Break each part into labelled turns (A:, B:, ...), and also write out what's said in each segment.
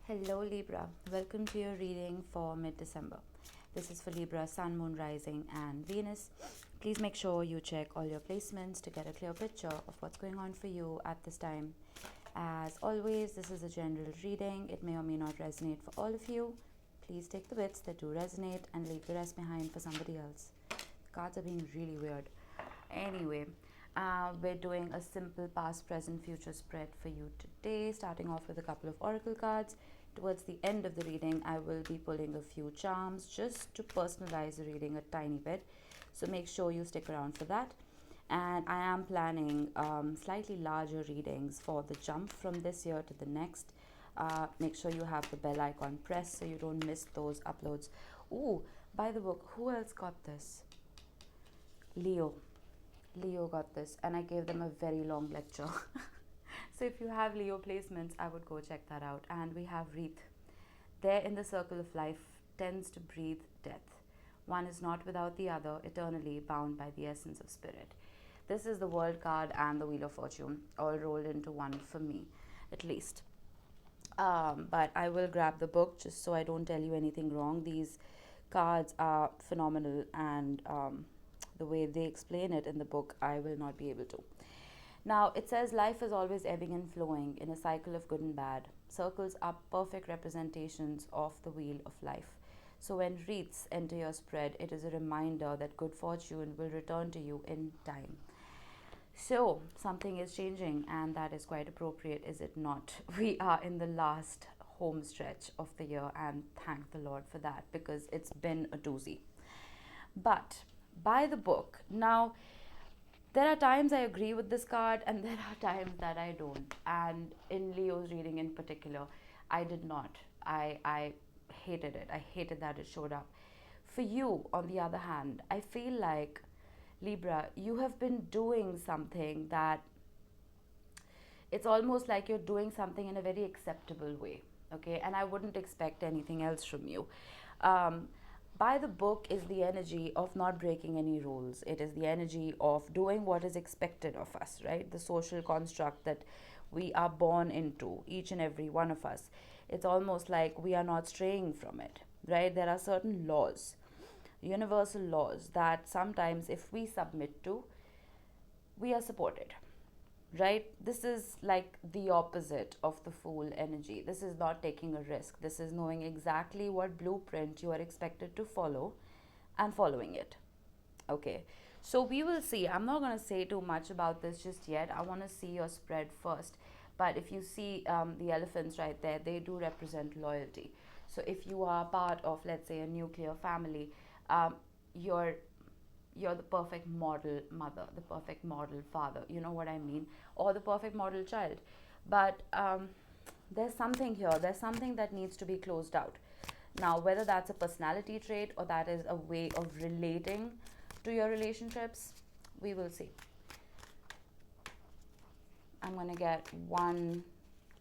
A: Hello Libra, welcome to your reading for mid-December. This is for Libra, Sun, Moon, Rising and Venus. Please make sure you check all your placements to get a clear picture of what's going on for you at this time. As always, this is a general reading. It may or may not resonate for all of you. Please take the bits that do resonate and leave the rest behind for somebody else. The cards are being really weird. Anyway, we're doing a simple past, present, future spread for you today, starting off with a couple of oracle cards. Towards the end of the reading, I will be pulling a few charms just to personalize the reading a tiny bit. So make sure you stick around for that. And I am planning slightly larger readings for the jump from this year to the next. Make sure you have the bell icon pressed so you don't miss those uploads. Ooh, by the book, who else got this? Leo got this, and I gave them a very long lecture. So if you have Leo placements, I would go check that out. And we have Wreath. There in the circle of life tends to breathe death. One is not without the other, eternally bound by the essence of spirit. This is the World card and the Wheel of Fortune, all rolled into one for me, at least. But I will grab the book just so I don't tell you anything wrong. These cards are phenomenal, and the way they explain it in the book, I will not be able to. Now, it says life is always ebbing and flowing in a cycle of good and bad. Circles are perfect representations of the wheel of life. So when wreaths enter your spread, it is a reminder that good fortune will return to you in time. So something is changing, and that is quite appropriate, is it not? We are in the last home stretch of the year, and thank the Lord for that, because it's been a doozy. But by the book, now there are times I agree with this card and there are times that I don't. And in Leo's reading in particular, I did not. I hated it. I hated that it showed up. For you, on the other hand, I feel like, Libra, you have been doing something that it's almost like you're doing something in a very acceptable way. Okay, and I wouldn't expect anything else from you. By the book is the energy of not breaking any rules. It is the energy of doing what is expected of us, right? The social construct that we are born into, each and every one of us. It's almost like we are not straying from it, right? There are certain laws, universal laws, that sometimes if we submit to, we are supported, right? This is like the opposite of the fool energy. This is not taking a risk. This is knowing exactly what blueprint you are expected to follow and following it. Okay, so we will see. I'm not going to say too much about this just yet. I want to see your spread first. But if you see the elephants right there, they do represent loyalty. So if you are part of, let's say, a nuclear family, you're the perfect model mother, the perfect model father, you know what I mean, or the perfect model child. But there's something here, there's something that needs to be closed out. Now, whether that's a personality trait or that is a way of relating to your relationships, we will see. I'm going to get one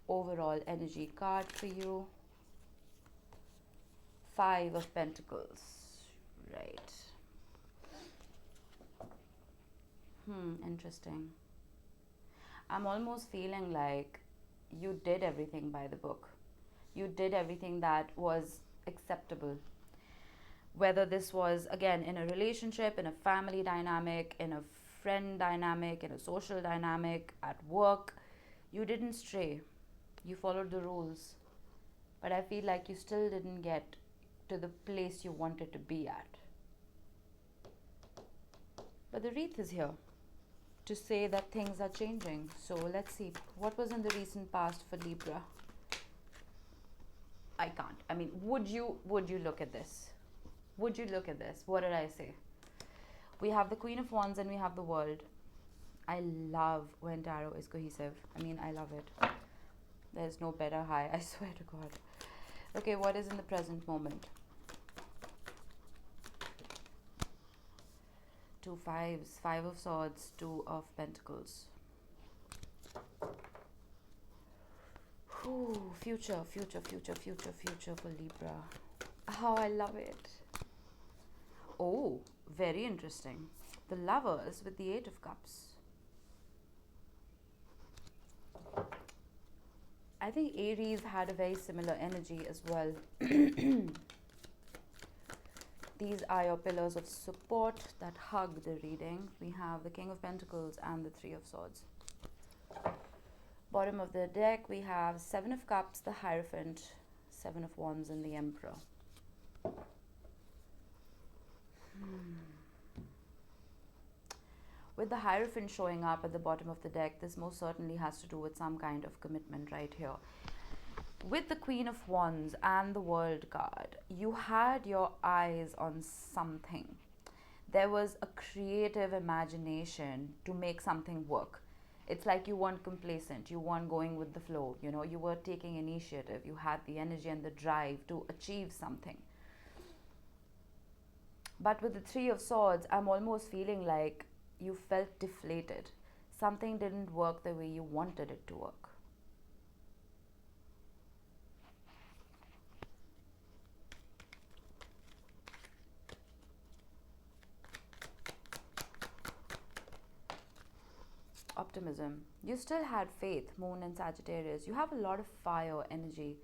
A: overall energy card for you. 5 of Pentacles, right? Interesting. I'm almost feeling like you did everything by the book. You did everything that was acceptable. Whether this was, again, in a relationship, in a family dynamic, in a friend dynamic, in a social dynamic, at work, you didn't stray. You followed the rules. But I feel like you still didn't get to the place you wanted to be at. But the wreath is here to say that things are changing. So let's see. What was in the recent past for Libra? I can't. I mean, would you look at this? Would you look at this? What did I say? We have the Queen of Wands and we have the World. I love when tarot is cohesive. I mean, I love it. There's no better high, I swear to God. Okay, what is in the present moment? 2 fives, 5 of Swords, 2 of Pentacles. Ooh, future for Libra. How I love it. Oh, very interesting. The Lovers with the 8 of Cups. I think Aries had a very similar energy as well. These are your pillars of support that hug the reading. We have the King of Pentacles and the Three of Swords. Bottom of the deck, we have Seven of Cups, the Hierophant, Seven of Wands, and the Emperor. With the Hierophant showing up at the bottom of the deck, this most certainly has to do with some kind of commitment right here. With the Queen of Wands and the World card, you had your eyes on something. There was a creative imagination to make something work. It's like you weren't complacent, you weren't going with the flow, you know, you were taking initiative, you had the energy and the drive to achieve something. But with the Three of Swords, I'm almost feeling like you felt deflated. Something didn't work the way you wanted it to work. Optimism. You still had faith, Moon and Sagittarius. You have a lot of fire energy.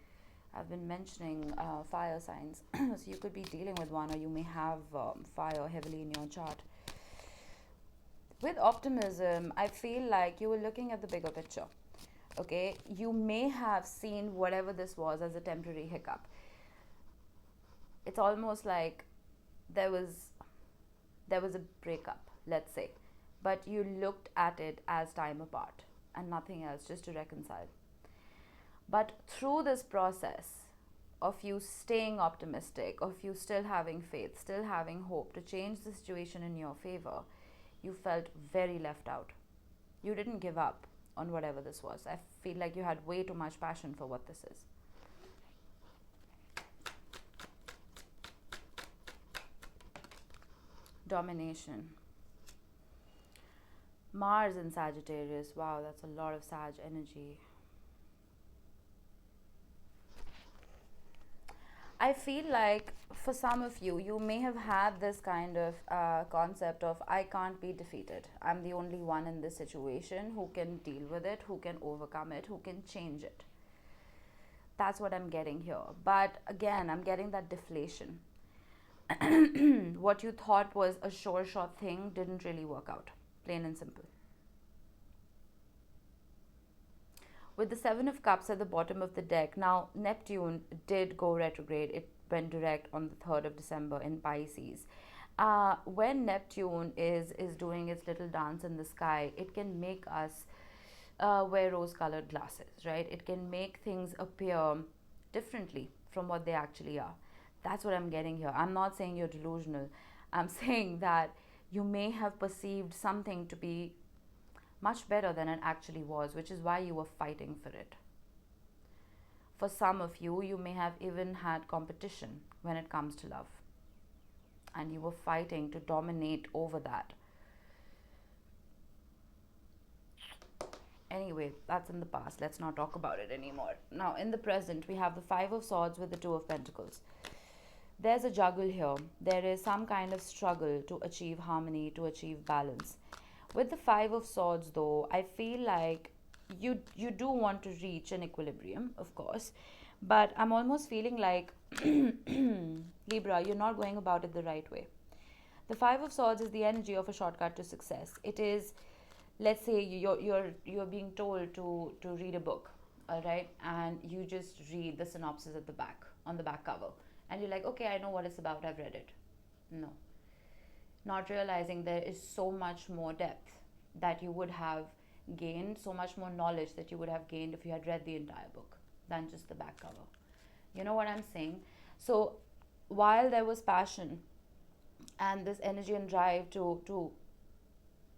A: I've been mentioning fire signs. So you could be dealing with one, or you may have fire heavily in your chart. With optimism, I feel like you were looking at the bigger picture. Okay, you may have seen whatever this was as a temporary hiccup. It's almost like there was a breakup, let's say, but you looked at it as time apart and nothing else, just to reconcile. But through this process of you staying optimistic, of you still having faith, still having hope to change the situation in your favor, you felt very left out. You didn't give up on whatever this was. I feel like you had way too much passion for what this is. Domination. Mars in Sagittarius. Wow, that's a lot of Sag energy. I feel like for some of you, you may have had this kind of concept of, I can't be defeated. I'm the only one in this situation who can deal with it, who can overcome it, who can change it. That's what I'm getting here. But again, I'm getting that deflation. What you thought was a sure shot thing didn't really work out. Plain and simple. With the Seven of Cups at the bottom of the deck, now Neptune did go retrograde. It went direct on the 3rd of December in Pisces. When Neptune is doing its little dance in the sky, it can make us wear rose-colored glasses, right? It can make things appear differently from what they actually are. That's what I'm getting here. I'm not saying you're delusional. I'm saying that you may have perceived something to be much better than it actually was, which is why you were fighting for it. For some of you, you may have even had competition when it comes to love, and you were fighting to dominate over that. Anyway, that's in the past. Let's not talk about it anymore. Now, in the present, we have the Five of Swords with the Two of Pentacles. There's a juggle here. There is some kind of struggle to achieve harmony, to achieve balance. With the Five of Swords, though, I feel like you do want to reach an equilibrium, of course, but I'm almost feeling like Libra, you're not going about it the right way. The Five of Swords is the energy of a shortcut to success. It is, let's say you're being told to read a book, all right, and you just read the synopsis at the back, on the back cover, and you're like, okay, I know what it's about, I've read it. No. Not realizing there is so much more depth that you would have gained, so much more knowledge that you would have gained if you had read the entire book than just the back cover. You know what I'm saying? So while there was passion and this energy and drive to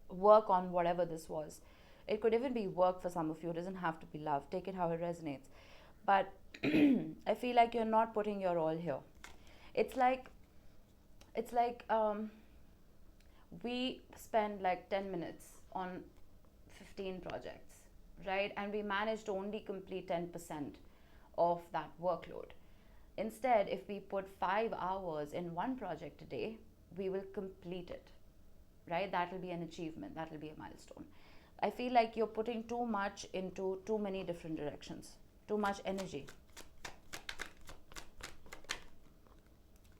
A: work on whatever this was, it could even be work for some of you. It doesn't have to be love. Take it how it resonates. But I feel like you're not putting your all here. It's like we spend like 10 minutes on 15 projects, right? And we manage to only complete 10% of that workload. Instead, if we put 5 hours in one project a day, we will complete it, right? That will be an achievement. That will be a milestone. I feel like you're putting too much into too many different directions. Too much energy.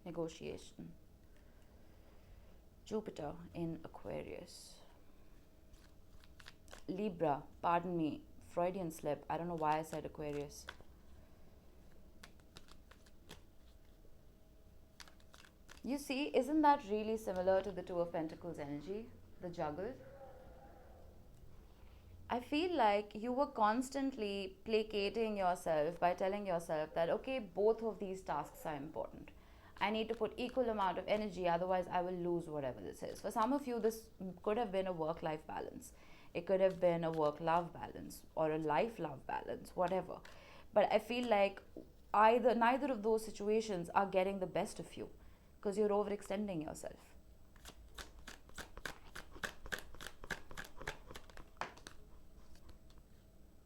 A: Negotiation. Jupiter in Aquarius. Libra, pardon me, Freudian slip. I don't know why I said Aquarius. You see, isn't that really similar to the Two of Pentacles energy, the juggle? I feel like you were constantly placating yourself by telling yourself that, okay, both of these tasks are important. I need to put equal amount of energy, otherwise I will lose whatever this is. For some of you, this could have been a work-life balance. It could have been a work-love balance or a life-love balance, whatever. But I feel like neither of those situations are getting the best of you because you're overextending yourself.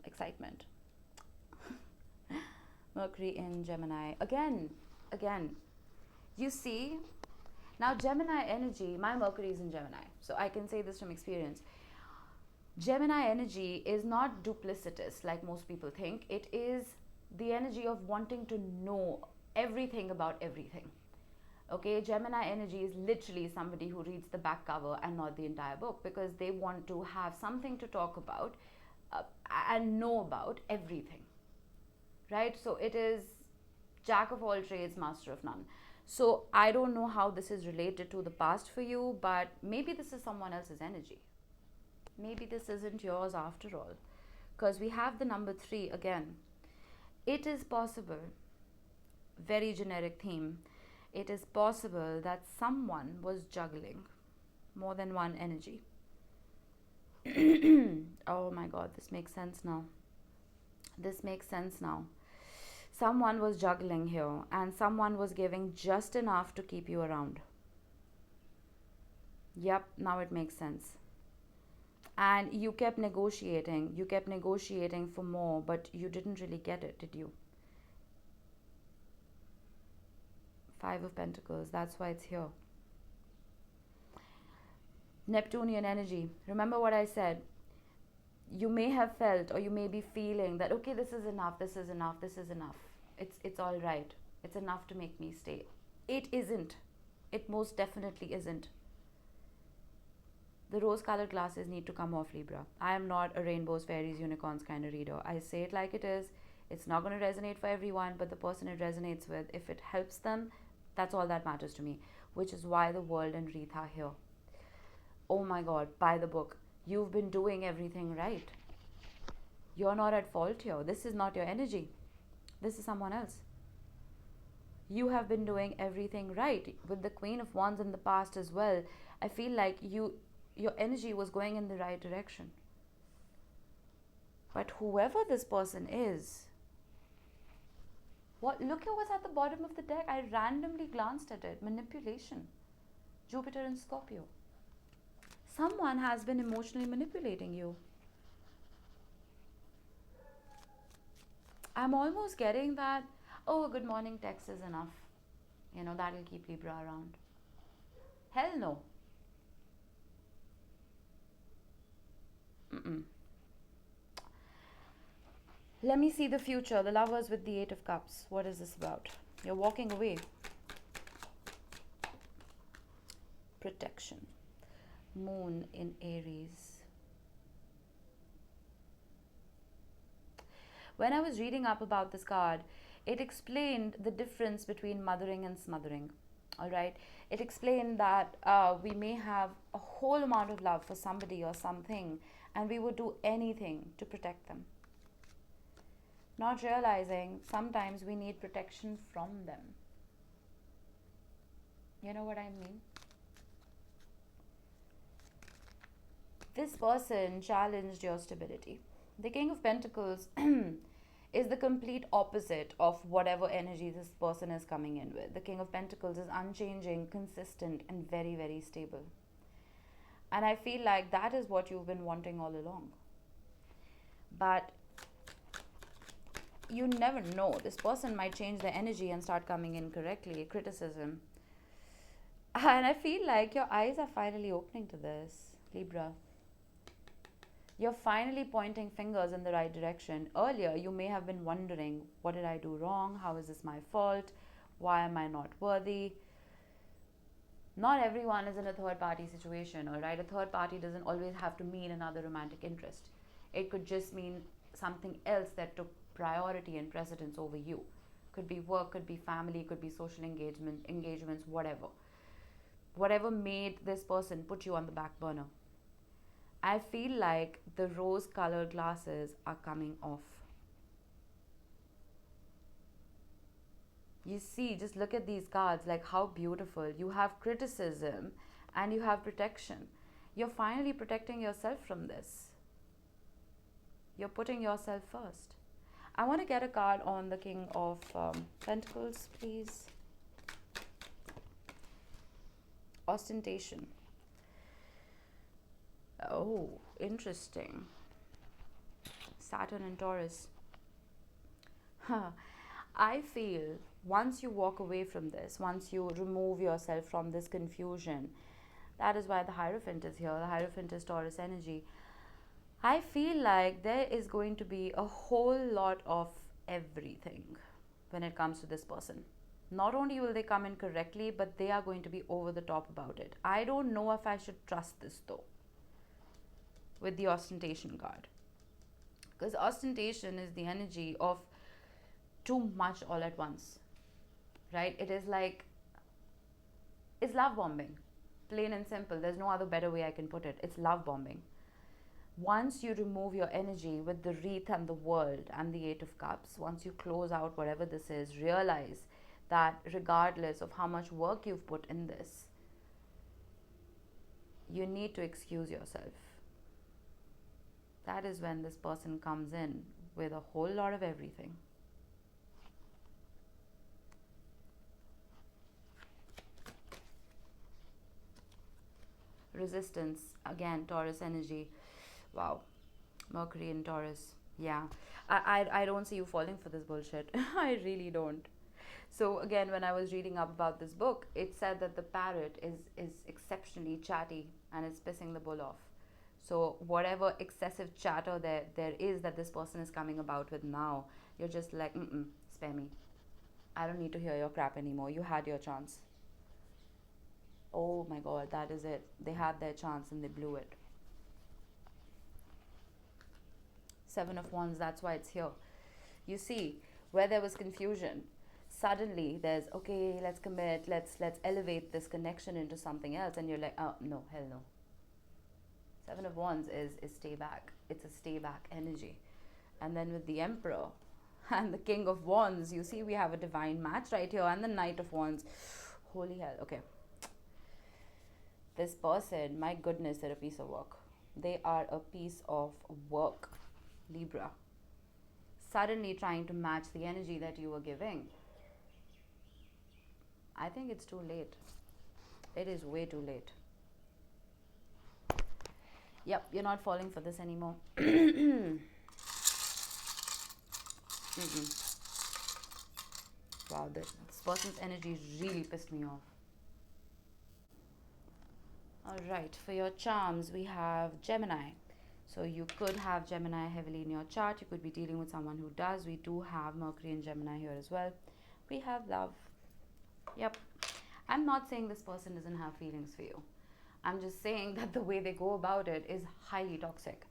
A: Excitement. Mercury in Gemini. Again. You see, now Gemini energy, my Mercury is in Gemini, so I can say this from experience. Gemini energy is not duplicitous like most people think. It is the energy of wanting to know everything about everything. Okay, Gemini energy is literally somebody who reads the back cover and not the entire book because they want to have something to talk about and know about everything. Right? So it is jack of all trades, master of none. So I don't know how this is related to the past for you, but maybe this is someone else's energy. Maybe this isn't yours after all. Because we have the number 3 again. It is possible, very generic theme, it is possible that someone was juggling more than one energy. Oh my God, this makes sense now. Someone was juggling here and someone was giving just enough to keep you around. Yep, now it makes sense. And you kept negotiating for more, but you didn't really get it, did you? 5 of Pentacles, that's why it's here. Neptunian energy. Remember what I said. You may have felt or you may be feeling that, okay, this is enough. It's all right. It's enough to make me stay. It isn't. It most definitely isn't. The rose-colored glasses need to come off, Libra. I am not a rainbows, fairies, unicorns kind of reader. I say it like it is. It's not going to resonate for everyone, but the person it resonates with, if it helps them, that's all that matters to me, which is why the world and Wreath are here. Oh my God, buy the book. You've been doing everything right. You're not at fault here. This is not your energy. This is someone else. You have been doing everything right. With the Queen of Wands in the past as well, I feel like your energy was going in the right direction. But whoever this person is, look at what's at the bottom of the deck. I randomly glanced at it. Manipulation. Jupiter in Scorpio. Someone has been emotionally manipulating you. I'm almost getting that, oh, a good morning text is enough. That'll keep Libra around. Hell no. Let me see the future. The Lovers with the 8 of Cups. What is this about? You're walking away. Protection. Moon in Aries. When I was reading up about this card, it explained the difference between mothering and smothering. All right. It explained that we may have a whole amount of love for somebody or something, and we would do anything to protect them. Not realizing sometimes we need protection from them. You know what I mean? This person challenged your stability. The King of Pentacles is the complete opposite of whatever energy this person is coming in with. The King of Pentacles is unchanging, consistent, and very, very stable. And I feel like that is what you've been wanting all along. But you never know. This person might change their energy and start coming in correctly. Criticism. And I feel like your eyes are finally opening to this, Libra. You're finally pointing fingers in the right direction. Earlier, you may have been wondering, what did I do wrong? How is this my fault? Why am I not worthy? Not everyone is in a third party situation, all right? A third party doesn't always have to mean another romantic interest. It could just mean something else that took priority and precedence over you. Could be work, could be family, could be social engagements, whatever made this person put you on the back burner. I feel like the rose colored glasses are coming off. You see, just look at these cards, like how beautiful. You have criticism and you have protection. You're finally protecting yourself from this. You're putting yourself first. I want to get a card on the King of Pentacles, please. Ostentation. Oh, interesting. Saturn and Taurus. I feel once you walk away from this, once you remove yourself from this confusion, that is why the Hierophant is here. The Hierophant is Taurus energy. I feel like there is going to be a whole lot of everything when it comes to this person. Not only will they come in correctly, but they are going to be over the top about it. I don't know if I should trust this though, with the Ostentation card. Because ostentation is the energy of too much all at once, right? It is like, it's love bombing, plain and simple. There's no other better way I can put it. It's love bombing. Once you remove your energy with the wreath and the world and the Eight of Cups, once you close out whatever this is, realize that regardless of how much work you've put in this, you need to excuse yourself. That is when this person comes in with a whole lot of everything. Resistance, again, Taurus energy. Wow, Mercury in Taurus. Yeah, I don't see you falling for this bullshit. I really don't. So again, when I was reading up about this book, it said that the parrot is exceptionally chatty and it's pissing the bull off. So whatever excessive chatter there is that this person is coming about with now, you're just like, spare me. I don't need to hear your crap anymore. You had your chance. Oh my God, that is it. They had their chance and they blew it. Seven of Wands, that's why it's here. You see, where there was confusion, suddenly there's, okay, let's commit, let's elevate this connection into something else, and you're like, oh no, hell no. Seven of Wands is stay back. It's a stay back energy. And then with the Emperor and the King of Wands, you see we have a divine match right here, and the Knight of Wands. Holy hell. Okay, this person, my goodness, they're a piece of work. They are a piece of work, Libra. Suddenly trying to match the energy that you were giving. I think it's too late. It is way too late. Yep, you're not falling for this anymore. Wow, this person's energy really pissed me off. Alright, for your charms, we have Gemini. So you could have Gemini heavily in your chart. You could be dealing with someone who does. We do have Mercury and Gemini here as well. We have love. Yep. I'm not saying this person doesn't have feelings for you. I'm just saying that the way they go about it is highly toxic.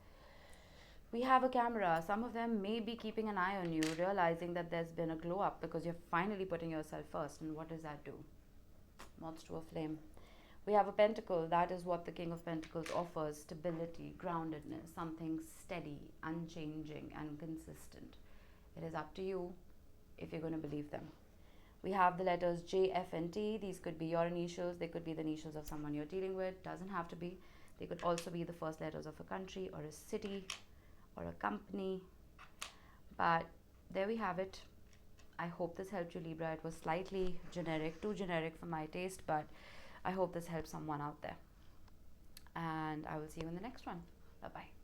A: We have a camera. Some of them may be keeping an eye on you, realizing that there's been a glow up because you're finally putting yourself first. And what does that do? Moths to a flame. We have a pentacle. That is what the King of Pentacles offers. Stability, groundedness, something steady, unchanging, and consistent. It is up to you if you're going to believe them. We have the letters J, F, and T. These could be your initials. They could be the initials of someone you're dealing with. Doesn't have to be. They could also be the first letters of a country or a city or a company. But there we have it. I hope this helped you, Libra. It was slightly generic, too generic for my taste, but I hope this helps someone out there. And I will see you in the next one. Bye-bye.